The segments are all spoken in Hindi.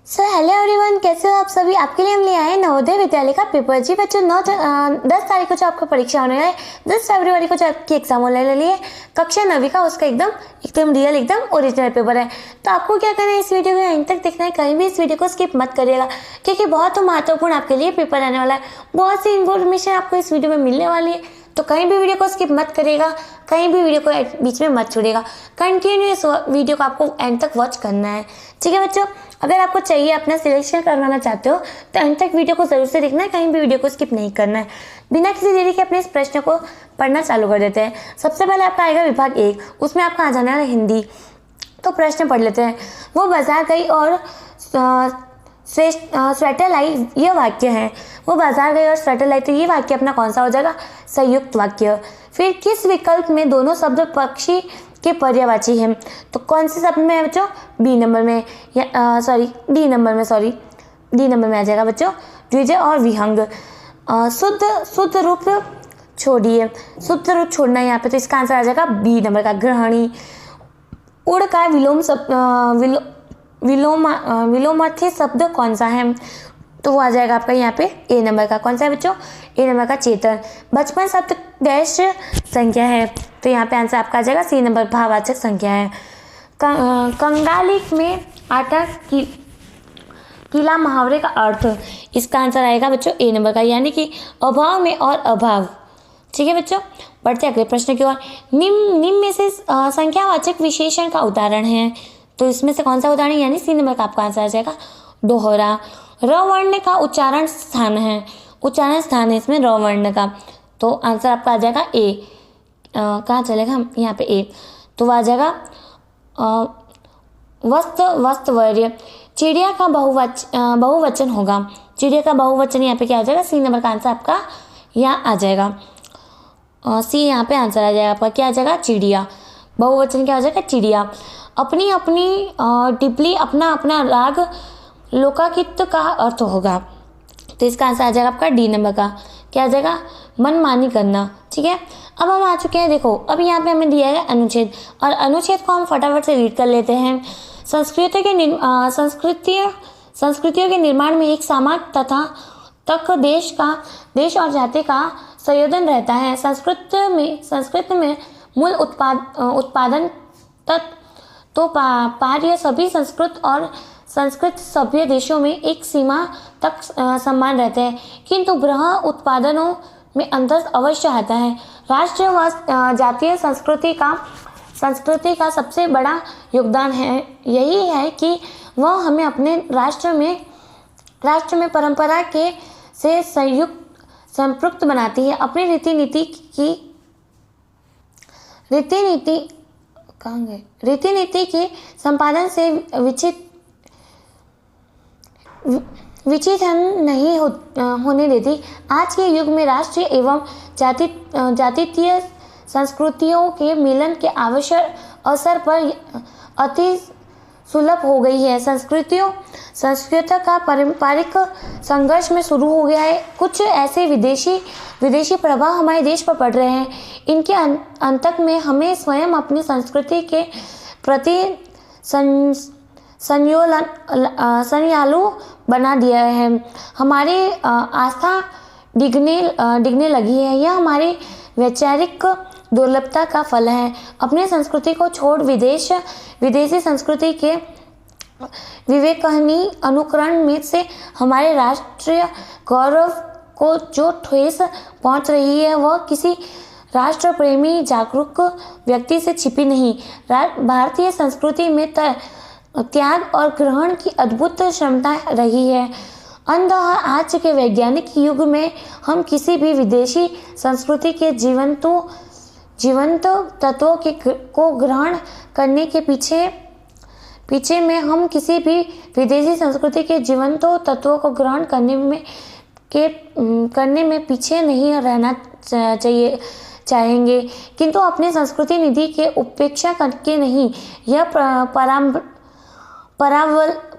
हेलो एवरीवन, कैसे हो आप सभी। आपके लिए हम ले आए नवोदय विद्यालय का पेपर। जी बच्चों, 10 तारीख को जो आपका परीक्षा होने है, 10 फरवरी को जो आपकी एग्जाम होने लिए कक्षा 9वीं का, उसका एकदम रियल, एकदम ओरिजिनल पेपर है। तो आपको क्या करना है, इस वीडियो को यहीं तक देखना है, कहीं भी इस वीडियो को स्किप मत करिएगा, क्योंकि बहुत महत्वपूर्ण आपके लिए पेपर आने वाला है। बहुत सी इन्फॉर्मेशन आपको इस वीडियो में मिलने वाली है, तो कहीं भी वीडियो को स्किप मत करिएगा, कहीं भी वीडियो को बीच में मत छोड़िएगा। कंटिन्यूअस वीडियो को आपको एंड तक वॉच करना है, ठीक है बच्चों। अगर आपको चाहिए, अपना सिलेक्शन करवाना चाहते हो, तो एंड तक वीडियो को जरूर से देखना है, कहीं भी वीडियो को स्किप नहीं करना है। बिना किसी देरी के अपने इस प्रश्न को पढ़ना चालू कर देते हैं। सबसे पहले आपका आएगा विभाग 1, उसमें आपका आ जाना है हिंदी। तो प्रश्न पढ़ लेते हैं। वो बाजार गई और स्वेटर लाई, ये वाक्य है। वो बाजार गई और स्वेटर लाई, तो ये वाक्य अपना कौन सा हो जाएगा, संयुक्त वाक्य। फिर किस विकल्प में दोनों शब्द पक्षी के पर्यायवाची हैं, तो कौन से शब्द में है बच्चों, डी नंबर में डी नंबर में आ जाएगा बच्चों, द्विज और विहंग। शुद्ध रूप छोड़िए, शुद्ध रूप छोड़ना है यहाँ पे, तो इसका आंसर आ जाएगा बी नंबर का, ग्रहणी। उड़ का विलोमार्थी शब्द कौन सा है, तो वो आ जाएगा आपका यहाँ पे ए नंबर का। कौन सा है बच्चों, ए नंबर का, चेतन। बचपन शब्द डैश संख्या है, तो यहाँ पे आंसर आपका आ जाएगा सी नंबर, भाववाचक संख्या है। कंगालिक में आटा किला मुहावरे का अर्थ, इसका आंसर आएगा बच्चों ए नंबर का, यानी कि अभाव में और अभाव। ठीक है बच्चों, बढ़ते अगले प्रश्न की ओर। निम्न में से संख्यावाचक विशेषण का उदाहरण है, तो इसमें से कौन सा उदाहरण, यानी सी नंबर का आपका आंसर आ जाएगा दोहरा। र वर्ण का उच्चारण स्थान है, इसमें र वर्ण का, तो आंसर आपका आ जाएगा ए। कहाँ चलेगा, हम यहाँ पे ए, तो वह आ जाएगा वस्त्रवर्य। चिड़िया का बहुवचन होगा, चिड़िया का बहुवचन यहाँ पे क्या आ जाएगा, सी नंबर का आंसर आपका यहाँ आ जाएगा, सी यहाँ पे आंसर आ जाएगा आपका, क्या आ जाएगा, चिड़िया। बहुवचन क्या हो जाएगा, चिड़िया। अपनी अपनी टिप्पणी, अपना अपना राग, लोकाकित का अर्थ होगा, तो इसका आंसर आ जाएगा आपका डी नंबर का, क्या आ जाएगा, मनमानी करना। ठीक है, अब हम आ चुके हैं, देखो अब यहाँ पे हमें दिया है अनुच्छेद, और अनुच्छेद को हम फटाफट से रीड कर लेते हैं। संस्कृतियों के निर्माण में एक समाज तथा तक देश और जाति का संयोजन रहता है। संस्कृत में मूल उत्पादन तत्व तो पार्य सभी संस्कृत सभ्य देशों में एक सीमा तक समान रहते हैं, किंतु गृह उत्पादनों में अंतर अवश्य आता है। राष्ट्रीय व जातीय संस्कृति का सबसे बड़ा योगदान यही है कि वह हमें अपने राष्ट्र में परंपरा से संपृक्त बनाती है। अपनी रीति नीति के संपादन से विच्छेदन नहीं होने देती। आज के युग में राष्ट्रीय एवं जातीय संस्कृतियों के मिलन के अवसर पर अति सुलभ हो गई है। संस्कृति का पारंपरिक संघर्ष में शुरू हो गया है। कुछ ऐसे विदेशी प्रभाव हमारे देश पर पड़ रहे हैं। इनके अंतक में हमें स्वयं अपनी संस्कृति के प्रति संयालु बना दिया है। हमारी आस्था डिगने लगी है। यह हमारी वैचारिक दुर्लभता का फल है। अपनी संस्कृति को छोड़ विदेशी संस्कृति के विवेकहीन अनुकरण में से हमारे राष्ट्रीय गौरव को जो ठेस पहुंच रही है, वह किसी राष्ट्र प्रेमी जागरूक व्यक्ति से छिपी नहीं। भारतीय संस्कृति में त्याग और ग्रहण की अद्भुत क्षमता रही है। आज के वैज्ञानिक युग में हम किसी भी विदेशी संस्कृति के जीवंत तत्वों को ग्रहण करने के पीछे में हम किसी भी विदेशी संस्कृति के जीवंत तत्वों को ग्रहण करने में पीछे नहीं रहना चाहेंगे, किंतु अपनी संस्कृति निधि के उपेक्षा करके नहीं। यह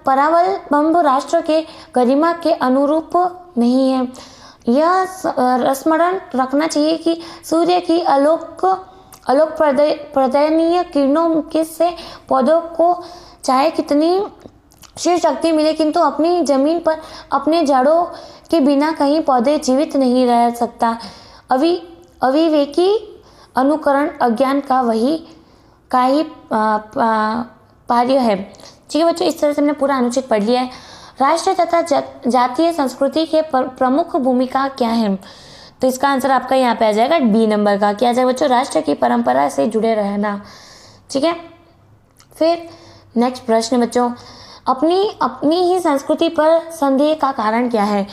परावलंब राष्ट्र के गरिमा के अनुरूप नहीं है। यह स्मरण रखना चाहिए कि सूर्य की आलोक प्रदयनीय किरणों के से पौधों को चाहे कितनी शिव शक्ति मिले, किंतु अपनी जमीन पर अपने जड़ों के बिना कहीं पौधे जीवित नहीं रह सकता। अविवेकी अनुकरण अज्ञान का ही पार्य है। ठीक है बच्चों, इस तरह से हमने पूरा अनुच्छेद पढ़ लिया है। राष्ट्र तथा जातीय संस्कृति के प्रमुख भूमिका क्या है? तो इसका आंसर आपका यहाँ पे आ जाएगा बी नंबर का। क्या आ जाएगा बच्चों? राष्ट्र की परंपरा से जुड़े रहना। ठीक है, फिर नेक्स्ट प्रश्न बच्चों, अपनी ही संस्कृति पर संदेह का कारण क्या है?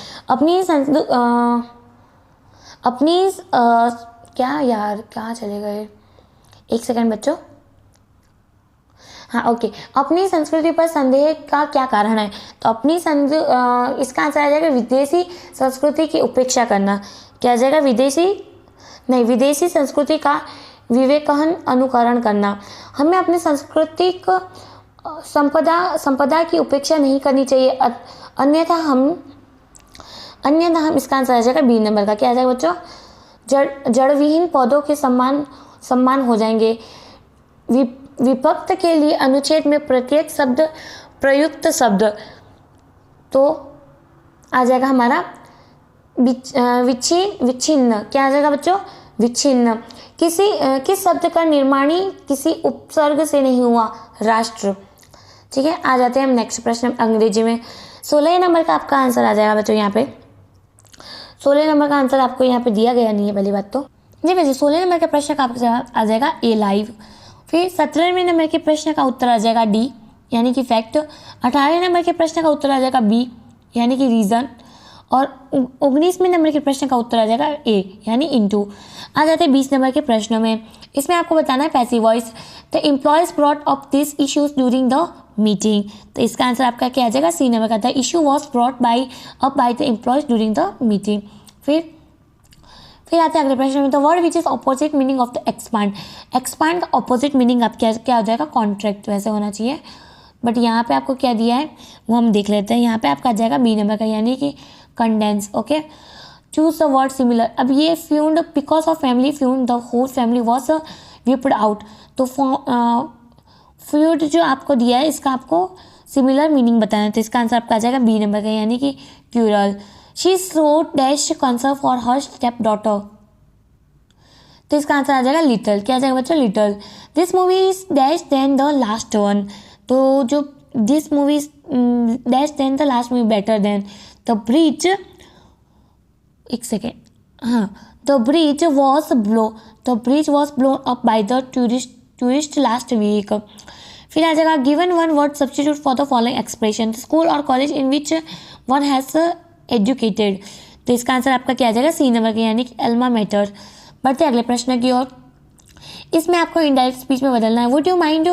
क्या चले गए, एक सेकंड बच्चों। हाँ ओके, अपनी संस्कृति पर संदेह का क्या कारण है? तो इसका आंसर आ जाएगा विदेशी संस्कृति की उपेक्षा करना। क्या आ जाएगा? विदेशी संस्कृति का विवेकहीन अनुकरण करना। हमें अपनी सांस्कृतिक संपदा की उपेक्षा नहीं करनी चाहिए, अन्यथा हम इसका आंसर आ जाएगा बी नंबर का। क्या आ जाएगा बच्चों? जड़विहीन पौधों के सम्मान हो जाएंगे। विभक्त के लिए अनुच्छेद में प्रत्येक शब्द प्रयुक्त शब्द तो आ जाएगा हमारा विच्छिन्न। क्या आ जाएगा बच्चों? विच्छिन्न। किस शब्द का निर्माण किसी उपसर्ग से नहीं हुआ? राष्ट्र। ठीक है, आ जाते हैं हम नेक्स्ट प्रश्न अंग्रेजी में। 16 नंबर का आपका आंसर आ जाएगा बच्चों। यहाँ पे 16 नंबर का आंसर आपको यहाँ पे दिया गया नहीं है, पहली बात तो जी बच्चों। 16 नंबर के प्रश्न का आपका आ जाएगा ए लाइव। फिर 17वें नंबर के प्रश्न का उत्तर आ जाएगा डी यानी कि फैक्ट। 18वें नंबर के प्रश्न का उत्तर आ जाएगा बी यानी कि रीज़न। और 19वें नंबर के प्रश्न का उत्तर आ जाएगा ए यानी इनटू। आ जाते हैं 20 नंबर के प्रश्नों में। इसमें आपको बताना है passive voice. The employees brought up this issues during the meeting. तो इसका आंसर आपका क्या आ जाएगा? सी नंबर का। The issue was brought up by the employees during the meeting. फिर आते हैं अगले प्रश्न में। The word which is opposite meaning of the expand. Expand का ऑपोजिट मीनिंग आप क्या हो जाएगा? कॉन्ट्रैक्ट वैसे होना चाहिए, बट यहाँ पे आपको क्या दिया है वो हम देख लेते हैं। यहाँ पे आपका आ जाएगा बी नंबर का यानी कि condense. Okay, choose the word similar. अब ये feud because of family feud the whole family was wiped out. तो फ्यूड जो आपको दिया है इसका आपको सिमिलर मीनिंग बताना है। तो इसका आंसर आपका आ जाएगा बी नंबर का यानी कि क्यूरल। शी सोड dash concern for her step daughter. तो इसका आंसर आ जाएगा लिटल। क्या आ जाएगा बच्चों? Little. This movie is dash than the last one. तो जो this movie is dash than the last movie better than the bridge. एक सेकेंड, हाँ, the bridge was blown up by the tourist last week. फिर आ जाएगा given one word substitute for the following expression. School और college in which one has educated. तो इसका आंसर आपका क्या आ जाएगा? सी नंबर का यानी कि अल्मा मैटर। बढ़ते अगले प्रश्न की ओर। इसमें आपको इनडायरेक्ट स्पीच में बदलना है। Would you mind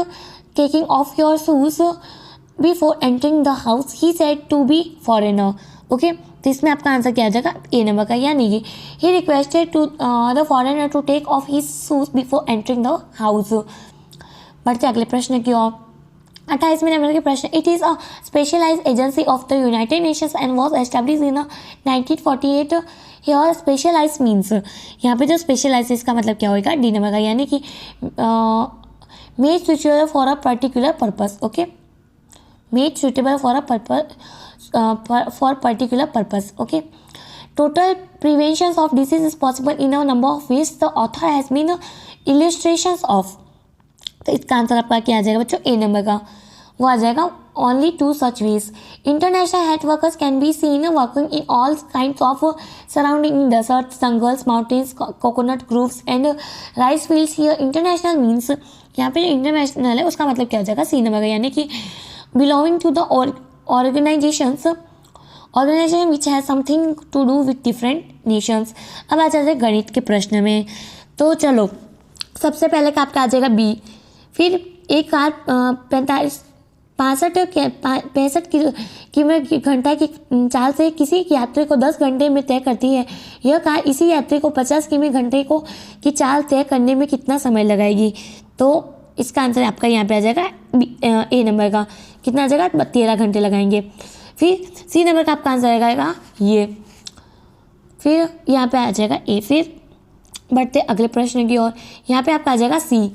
taking off your shoes before entering the house? He said to be foreigner. Okay, तो इसमें आपका आंसर क्या आ जाएगा? ए नंबर का यानी कि he requested to the foreigner to take off his shoes before entering the house. बढ़ते अगले प्रश्न की ओर। 28वें नंबर के प्रश्न। It is a specialized agency of the United Nations and was establish in 1948। Here specialize means, यहाँ पे जो स्पेशलाइज इसका मतलब क्या होगा? डी नंबर का यानी कि made suitable for a particular purpose. Okay, made suitable for a particular purpose. Okay, total prevention of disease is possible in a number of ways the author has been illustrations of. तो इसका आंसर आपका क्या आ जाएगा बच्चों? ए नंबर का, वो आ जाएगा only two such ways. International health workers can be seen working in all kinds of surrounding desert, jungles, mountains, coconut groves and rice fields. Here international means, यहाँ पे जो इंटरनेशनल है उसका मतलब क्या हो जाएगा? सी नंबर का यानी कि belonging to the organisation which has something to do with different nations. अब आ जाते हैं गणित के प्रश्न में। तो चलो, सबसे पहले का आपका आ जाएगा बी। फिर एक कार 65 घंटा की चाल से किसी यात्री को 10 घंटे में तय करती है। यह कार इसी यात्री को 50 किमी घंटे की चाल तय करने में कितना समय लगाएगी? तो इसका आंसर आपका यहाँ पे आ जाएगा ए नंबर का। कितना आ जाएगा? 13 घंटे लगाएंगे। फिर सी नंबर का आपका आंसर आएगा ये। फिर यहाँ पे आ जाएगा ए। फिर बढ़ते अगले प्रश्न की ओर। यहाँ पे आपका आ जाएगा सी।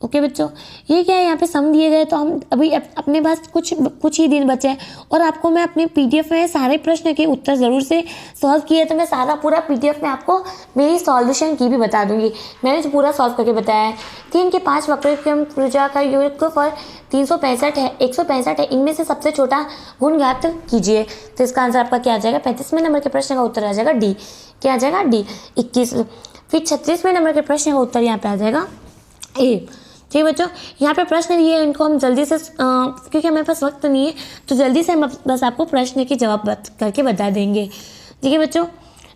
ओके बच्चों, ये क्या है, यहाँ पे सम दिए गए, तो हम अभी अपने पास कुछ ही दिन बचे हैं और आपको मैं अपने पीडीएफ में सारे प्रश्न के उत्तर ज़रूर से सॉल्व किए, तो मैं सारा पूरा पीडीएफ में आपको मेरी सॉल्यूशन की भी बता दूंगी। मैंने जो पूरा सॉल्व करके बताया है। 3 के 5 वक्रम त्रिभुजा का योगफल 365 है, 165 है, इनमें से सबसे छोटा गुण ज्ञात कीजिए। तो इसका आंसर आपका क्या आ जाएगा, 35वें नंबर के प्रश्न का उत्तर आ जाएगा डी। क्या आ जाएगा, डी। 21। फिर 36वें नंबर के प्रश्न का उत्तर यहाँ पे आ जाएगा ए। ठीक है बच्चों, यहाँ पे प्रश्न दिए हैं, इनको हम जल्दी से क्योंकि हमारे पास वक्त नहीं है तो जल्दी से हम बस आपको प्रश्न के जवाब करके बता देंगे। ठीक है बच्चों,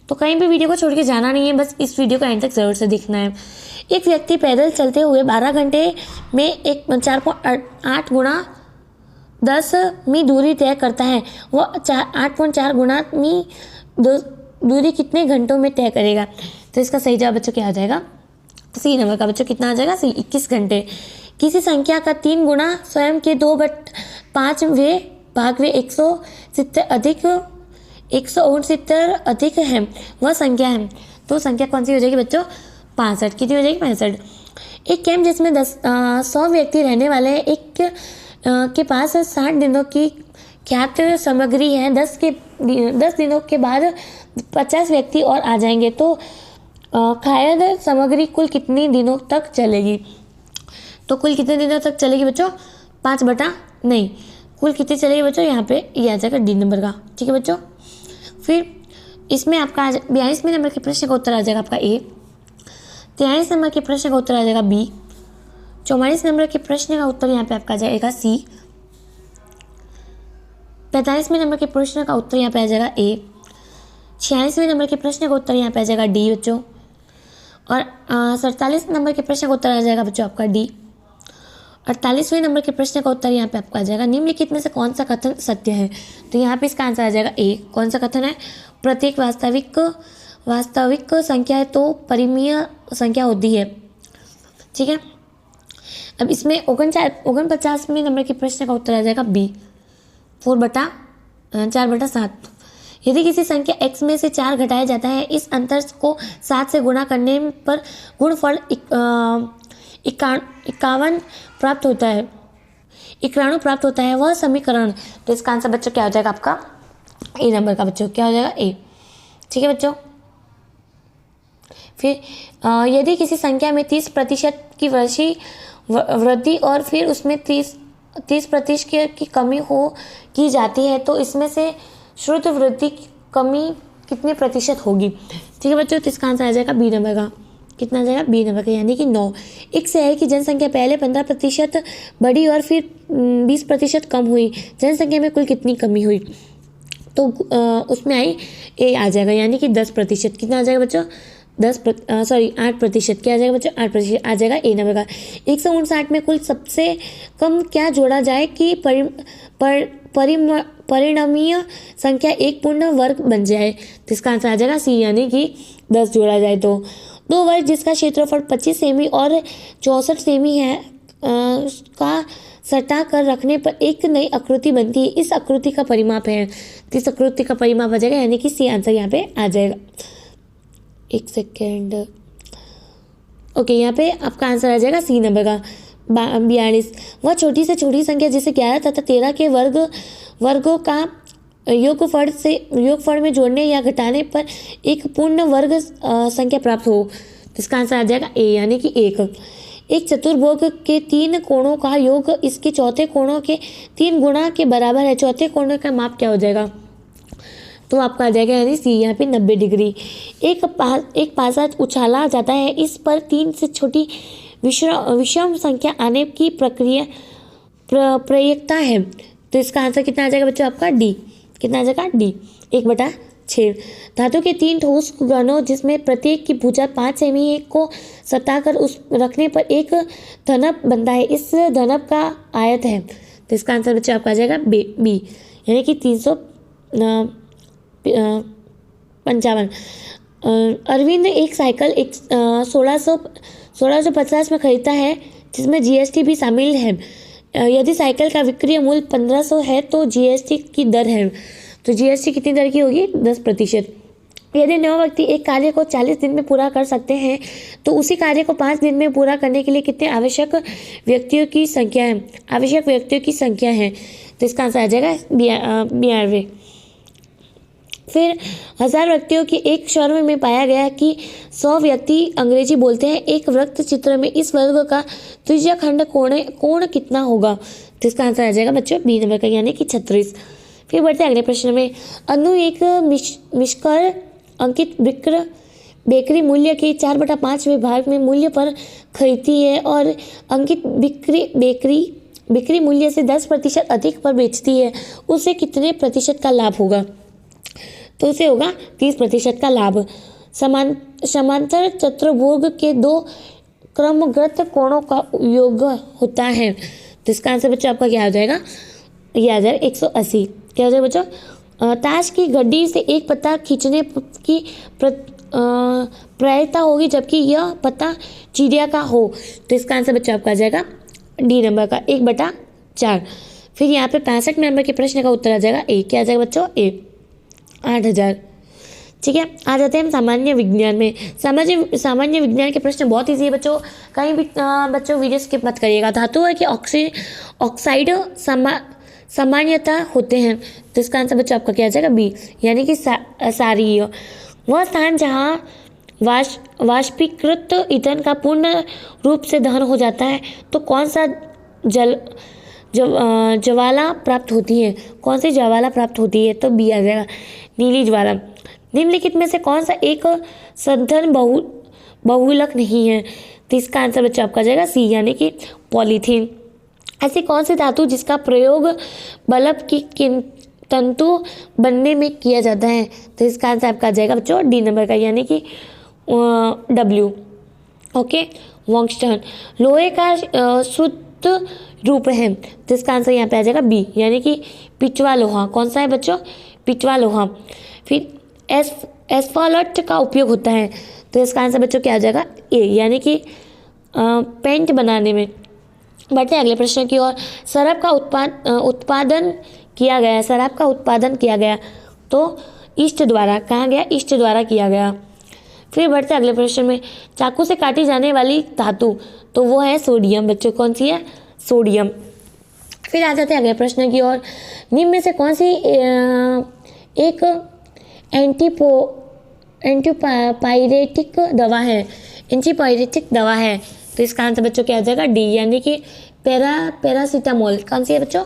तो कहीं भी वीडियो को छोड़ के जाना नहीं है, बस इस वीडियो को एंड तक ज़रूर से देखना है। एक व्यक्ति पैदल चलते हुए 12 घंटे में 4.8 गुणा 10 मी दूरी तय करता है, वह 8.4 गुणा मी दूरी कितने घंटों में तय करेगा। तो इसका सही जवाब बच्चों क्या आ जाएगा, सी नंबर का बच्चों कितना आ जाएगा, सी 21 घंटे। किसी संख्या का 3 गुणा स्वयं के 2/5वें भाग वे 170 अधिक है, वह संख्या है। तो संख्या कौन सी हो जाएगी बच्चों, 65। कितनी हो जाएगी, 65। एक कैंप जिसमें 100 व्यक्ति रहने वाले हैं, एक के पास 60 दिनों की खाद्य सामग्री है। 10 दिनों के बाद 50 व्यक्ति और आ जाएंगे, तो खाद्य सामग्री कुल कितने दिनों तक चलेगी। तो कुल कितने दिनों तक चलेगी बच्चों, 5/नहीं, कुल कितनी चलेगी बच्चों, यहाँ पे ये आ जाएगा डी नंबर का। ठीक है बच्चों, फिर इसमें आपका 42वें नंबर के प्रश्न का उत्तर आ जाएगा आपका ए। 43 नंबर के प्रश्न का उत्तर आ जाएगा बी। 44 नंबर के प्रश्न का उत्तर यहाँ पे आपका आ जाएगा सी। 45वें नंबर के प्रश्न का उत्तर यहाँ पे आ जाएगा ए। 46वें नंबर के प्रश्न का उत्तर यहाँ पे आ जाएगा डी बच्चों। और 47 नंबर के प्रश्न का उत्तर आ जाएगा बच्चों आपका डी। 48वें नंबर के प्रश्न का उत्तर यहाँ पे आपका आ जाएगा निम्नलिखित में से कौन सा कथन सत्य है। तो यहाँ पे इसका आंसर आ जाएगा ए। कौन सा कथन है, प्रत्येक वास्तविक संख्या है तो परिमेय संख्या होती है। ठीक है, अब इसमें 49वें नंबर के प्रश्न का उत्तर आ जाएगा बी, 4/7। यदि किसी संख्या x में से 4 घटाया जाता है, इस अंतर को 7 से गुणा करने पर गुणफल 51 प्राप्त होता है, 91 प्राप्त होता है, वह समीकरण। तो इसका आंसर बच्चों क्या हो जाएगा आपका ए नंबर का बच्चों, क्या हो जाएगा ए। ठीक है बच्चों, फिर यदि किसी संख्या में 30% की वृद्धि और फिर उसमें 30% की कमी की जाती है, तो इसमें से शुद्ध वृद्धि की कमी कितने प्रतिशत होगी। ठीक है बच्चों, तो इसका आंसर आ जाएगा बी नंबर का। कितना आ जाएगा, बी नंबर का, यानी कि 9। एक शहर की जनसंख्या पहले 15% बढ़ी और फिर 20% कम हुई, जनसंख्या में कुल कितनी कमी हुई। तो उसमें आई ए आ जाएगा, यानी कि 10%। कितना आ जाएगा बच्चों, 8%। क्या आ जाएगा बच्चों, 8% आ जाएगा ए नंबर का। 159 में कुल सबसे कम क्या जोड़ा जाए कि परिणामीय संख्या एक पूर्ण वर्ग बन जाए। तो इसका आंसर आ जाएगा सी, यानी कि 10 जोड़ा जाए तो। 2 वर्ग जिसका क्षेत्रफल 25 सेमी और 64 सेमी है का सटा कर रखने पर एक नई आकृति बनती है, इस आकृति का परिमाप है। तो इस आकृति का परिमाप आ जाएगा, यानी कि सी आंसर यहाँ पे आ जाएगा। एक सेकेंड, ओके, यहाँ पे आपका आंसर आ जाएगा सी नंबर का 42। वह छोटी से छोटी संख्या जिसे 11 तथा 13 के वर्गों का योगफल में जोड़ने या घटाने पर एक पूर्ण वर्ग संख्या प्राप्त हो। इसका आंसर आ जाएगा ए, यानी कि 1। एक चतुर्भुज के 3 कोणों का योग इसके चौथे कोणों के 3 गुणा के बराबर है। चौथे कोण का माप क्या हो जाएगा, तो आपका आ जाएगा यानी सी, यहाँ पे 90 डिग्री। एक पासा उछाला जाता है, इस पर 3 से छोटी विषम संख्या आने की प्रयिकता है। तो इसका आंसर कितना आ जाएगा बच्चों आपका डी। कितना आ जाएगा डी, 1/6। धातु के 3 ठोस घनों जिसमें प्रत्येक की भुजा 5 सेमी को सटाकर उस रखने पर एक धनप बनता है, इस धनप का आयत है। तो इसका आंसर बच्चों आपका आ जाएगा बी, यानी कि 355। अरविंद एक साइकिल 1650 में खरीदता है, जिसमें जीएसटी भी शामिल है। यदि साइकिल का विक्रय मूल्य 1500 है तो जीएसटी की दर है, तो जीएसटी कितनी दर की होगी, 10%। यदि 9 व्यक्ति एक कार्य को 40 दिन में पूरा कर सकते हैं तो उसी कार्य को 5 दिन में पूरा करने के लिए कितने आवश्यक व्यक्तियों की संख्या है? आवश्यक व्यक्तियों की संख्या है, तो इसका आंसर आ जाएगा 92। फिर 1000 व्यक्तियों की एक सर्वे में पाया गया कि 100 व्यक्ति अंग्रेजी बोलते हैं। एक वृत्त चित्र में इस वर्ग का त्रिज्या खंड कोण कितना होगा? तो इसका आंसर आ जाएगा बच्चों बी नंबर का, यानी कि 36। फिर बढ़ते अगले प्रश्न में। अनु एक मिशकर अंकित बेकरी मूल्य के 4/5वें भाग में मूल्य पर खरीदती है और अंकित बिक्री मूल्य से 10% अधिक पर बेचती है, उसे कितने प्रतिशत का लाभ होगा? तो उसे होगा 30% का लाभ। समांतर चतुर्भुज के 2 क्रमगत कोणों का योग होता है, तो इसका आंसर बच्चों आपका क्या हो जाएगा? ये आ जाएगा 180। क्या हो जाएगा बच्चों? ताश की गड्डी से एक पत्ता खींचने की प्रायिकता होगी जबकि यह पत्ता चिड़िया का हो, तो इसका आंसर बच्चों आपका आ जाएगा डी नंबर का 1/4। फिर यहाँ पे 65 नंबर के प्रश्न का उत्तर आ जाएगा ए। क्या आ जाएगा बच्चों? ए 8000। ठीक है, आ जाते हैं हम सामान्य विज्ञान में। सामान्य विज्ञान के प्रश्न बहुत ईजी है बच्चों, कहीं भी बच्चों वीडियो स्किप मत करिएगा। धातु है कि ऑक्साइड सामान्यता होते हैं, तो इसका आंसर बच्चों आपका क्या आ जाएगा? बी, यानी कि सारीय। वह स्थान जहाँ वाष्पीकृत ईंधन का पूर्ण रूप से दहन हो जाता है तो कौन सा ज्वाला प्राप्त होती है? कौन सी ज्वाला प्राप्त होती है? तो बी आ जाएगा, नीली ज्वाला। निम्नलिखित में से कौन सा एक संघनन बहुलक नहीं है? तो इसका आंसर बच्चों आपका जाएगा सी, यानी कि पॉलीथीन। ऐसी कौन सी धातु जिसका प्रयोग बल्ब की तंतु बनने में किया जाता है? तो इसका आंसर आपका आ जाएगा बच्चों डी नंबर का, यानी कि डब्ल्यू। ओके, वॉन्गस्टन लोहे का शुद्ध रूप है, तो इसका आंसर यहाँ पे आ जाएगा बी, यानी कि पिचवा लोहा। कौन सा है बच्चों? पिचवा लोहा। फिर एस्फाल्ट का उपयोग होता है, तो इसका आंसर बच्चों क्या आ जाएगा? ए, यानी कि पेंट बनाने में। बढ़ते हैं अगले प्रश्न की ओर। शराब का उत्पादन किया गया। शराब का उत्पादन किया गया तो ईस्ट द्वारा, कहाँ गया? ईस्ट द्वारा किया गया। फिर बढ़ते अगले प्रश्न में। चाकू से काटी जाने वाली धातु, तो वो है सोडियम बच्चों। कौन सी है? सोडियम। फिर आ जाते हैं अगले प्रश्न की ओर। निम्न में से कौन सी एक एंटीपायरेटिक दवा है? एंटीपायरेटिक दवा है, तो इसका आंसर बच्चों क्या आ जाएगा? डी, यानी कि पैरासीटामोल। कौन सी है बच्चों?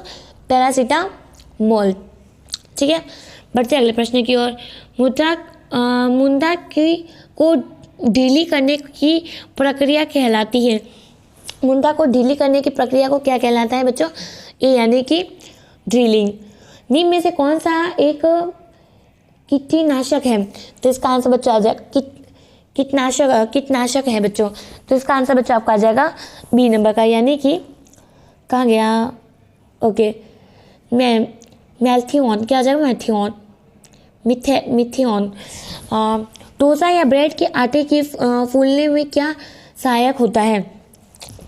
पैरासीटामोल। ठीक है, बढ़ते अगले प्रश्न की ओर। मुद्रा को ढीली करने की प्रक्रिया कहलाती है। मुद्रा को ढीली करने की प्रक्रिया को क्या कहलाता है बच्चों? ए, यानी कि ड्रिलिंग। निम्न में से कौन सा एक कीटनाशक है? तो इसका आंसर बच्चों आ जाएगा कीटनाशक है बच्चों, तो इसका आंसर बच्चों आपका आ जाएगा बी नंबर का, यानी कि कहाँ गया? ओके, मैथियोन। क्या आ जाएगा? मिथियोन। डोसा या ब्रेड के आटे के फूलने में क्या सहायक होता है?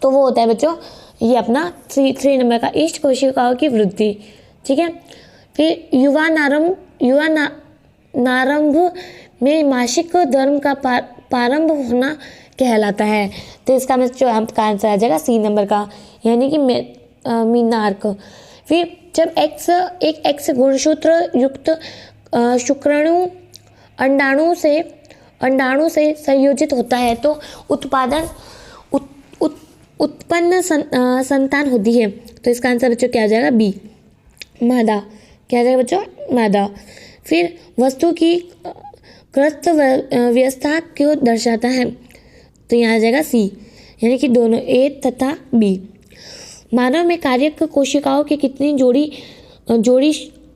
तो वो होता है बच्चों ये अपना 3 नंबर का ईस्ट कोशिकाओं की वृद्धि। ठीक है, फिर युवा नारंभ में मासिक धर्म का प्रारंभ होना कहलाता है, तो इसका बच्चों आपका आंसर आ जाएगा सी नंबर का, यानी कि मीनार्क। फिर जब एक एक्स गुणसूत्र युक्त शुक्राणु अंडाणु से संयोजित होता है तो उत्पन्न संतान होती है, तो इसका आंसर बच्चों क्या आ जाएगा? बी, मादा। क्या आ जाएगा बच्चों? मादा। फिर वस्तु की ग्रस्त व्यवस्था को दर्शाता है, तो यहाँ आ जाएगा सी, यानी कि दोनों ए तथा बी। मानव में कार्यक कोशिकाओं की कितनी जोड़ी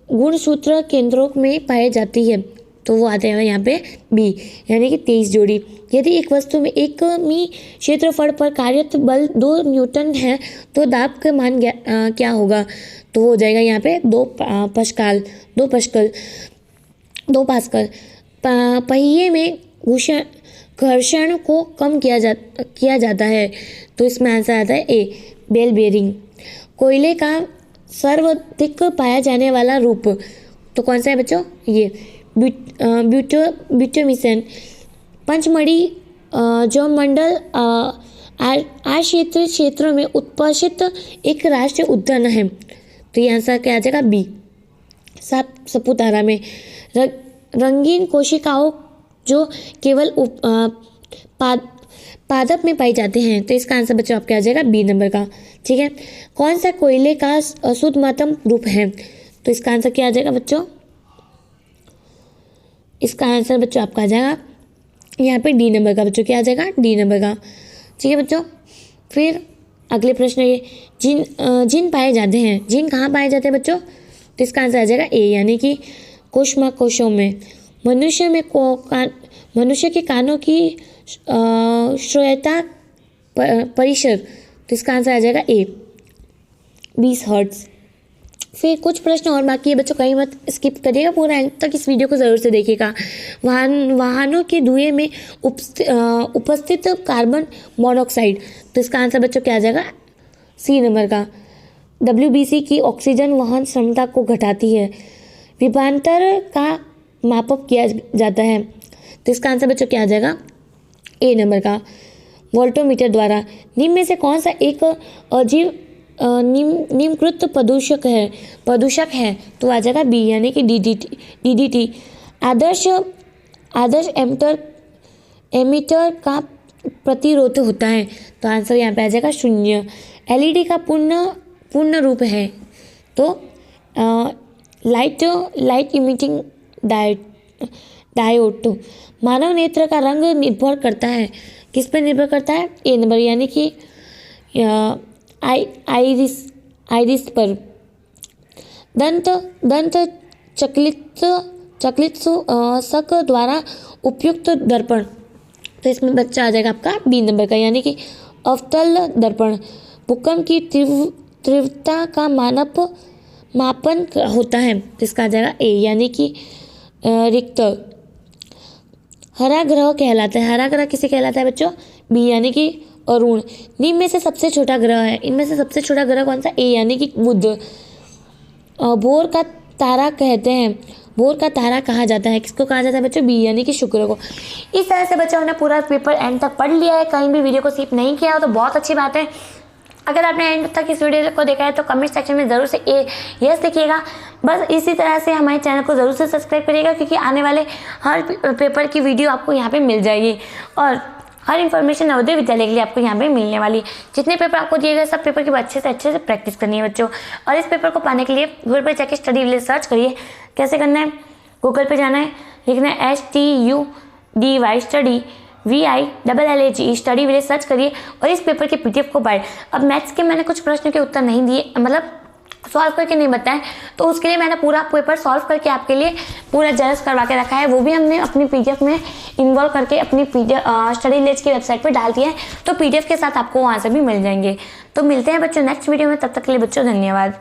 गुणसूत्र केंद्रों में पाई जाती है? तो वो आते हैं यहाँ पे बी, यानी कि 23 जोड़ी। यदि एक वस्तु में 1 मी क्षेत्रफल पर कार्यरत बल 2 न्यूटन है तो दाब का मान क्या होगा? तो वो हो जाएगा यहाँ पे 2 पास्कल। पहिए में घर्षण को कम किया जाता है, तो इसमें आंसर आता है ए, बेल बेरिंग। कोयले का सर्वाधिक पाया जाने वाला रूप, तो कौन सा है बच्चों? ये ब्यूटोमिशन। पंचमढ़ी जो मंडल आर क्षेत्रों में उत्पक्षित एक राष्ट्रीय उद्यान है। तो ये आंसर क्या आ जाएगा? बी। सापुतारा में रंगीन कोशिकाओं जो केवल पादप में पाई जाते हैं। तो इसका आंसर बच्चों आपका आ जाएगा बी नंबर का। ठीक है। कौन सा कोयले का शुद्धतम रूप है? तो इसका आंसर क्या आ जाएगा बच्चों? इसका आंसर बच्चों आपका आ जाएगा यहाँ पे डी नंबर का। बच्चों क्या आ जाएगा? डी नंबर का। ठीक है बच्चों। फिर अगले प्रश्न ये जिन पाए जाते हैं, जिन कहाँ पाए जाते हैं बच्चों? तो इसका आंसर आ जाएगा ए, यानी कि कोशिकाओं में। मनुष्य के कानों की श्रोयता परिसर। तो इसका आंसर आ जाएगा ए, 20 हर्ट्ज। फिर कुछ प्रश्न और बाकी है बच्चों, कहीं मत स्किप करिएगा, पूरा एंड तक इस वीडियो को ज़रूर से देखिएगा। वाहनों के धुएं में उपस्थित कार्बन मोनोऑक्साइड। तो इसका आंसर बच्चों क्या आ जाएगा? सी नंबर का। WBC की ऑक्सीजन वहन क्षमता को घटाती है। विभवांतर का मापक किया जाता है। तो इसका आंसर बच्चों क्या आ जाएगा? ए नंबर का, वोल्टोमीटर द्वारा। निम्न में से कौन सा एक अजीब निम्नकृत प्रदूषक है? तो आ जाएगा बी, यानी कि DDT। आदर्श एमीटर का प्रतिरोध होता है। तो आंसर यहाँ पे आ जाएगा 0। LED का पूर्ण रूप है तो लाइट इमिटिंग डायोड। मानव नेत्र का रंग निर्भर करता है, किस पर निर्भर करता है? ए नंबर, यानी कि आइरिस पर। दंत चकित शक द्वारा उपयुक्त दर्पण। तो इसमें बच्चा आ जाएगा आपका बी नंबर का, यानी कि अवतल दर्पण। भूकंप की तीव्रता का मापन होता है। तो इसका आ जाएगा ए, यानी कि रिक्टर। हरा ग्रह कहलाता है। हरा ग्रह किसे कहलाता है बच्चों? बी, यानी कि अरुण। निम्न में से सबसे छोटा ग्रह है। इनमें से सबसे छोटा ग्रह कौन सा? ए, यानी कि बुध। भोर का तारा कहते हैं। भोर का तारा कहा जाता है, किसको कहा जाता है बच्चों? बी, यानी कि शुक्र को। इस तरह से बच्चों ने पूरा पेपर एंड तक पढ़ लिया है, कहीं भी वीडियो को स्किप नहीं किया हो तो बहुत अच्छी बात है। अगर आपने एंड तक इस वीडियो को देखा है तो कमेंट सेक्शन में ज़रूर से यस लिखिएगा। बस इसी तरह से हमारे चैनल को ज़रूर से सब्सक्राइब करिएगा, क्योंकि आने वाले हर पेपर की वीडियो आपको यहाँ पे मिल जाएगी और हर इन्फॉर्मेशन नवोदय विद्यालय के लिए आपको यहाँ पे मिलने वाली। जितने पेपर आपको दिए गए सब पेपर की अच्छे से प्रैक्टिस करनी है बच्चों। और इस पेपर को पाने के लिए गूगल पर जाके स्टडी विलेज सर्च करिए। कैसे करना है? गूगल पे जाना है, लिखना है STUDY study VILLAGE study village search करिए और इस पेपर के PDF को पढ़ें। अब मैथ्स के मैंने कुछ प्रश्नों के उत्तर नहीं दिए, मतलब सॉल्व करके नहीं बताएं, तो उसके लिए मैंने पूरा पेपर सॉल्व करके आपके लिए पूरा जेरॉक्स करवा के रखा है। वो भी हमने अपनी PDF में इन्वॉल्व करके अपनी स्टडी विलेज की वेबसाइट पर डाल दिया है, तो PDF के साथ आपको वहाँ से भी मिल जाएंगे। तो मिलते हैं बच्चों नेक्स्ट वीडियो में, तब तक के लिए बच्चों धन्यवाद।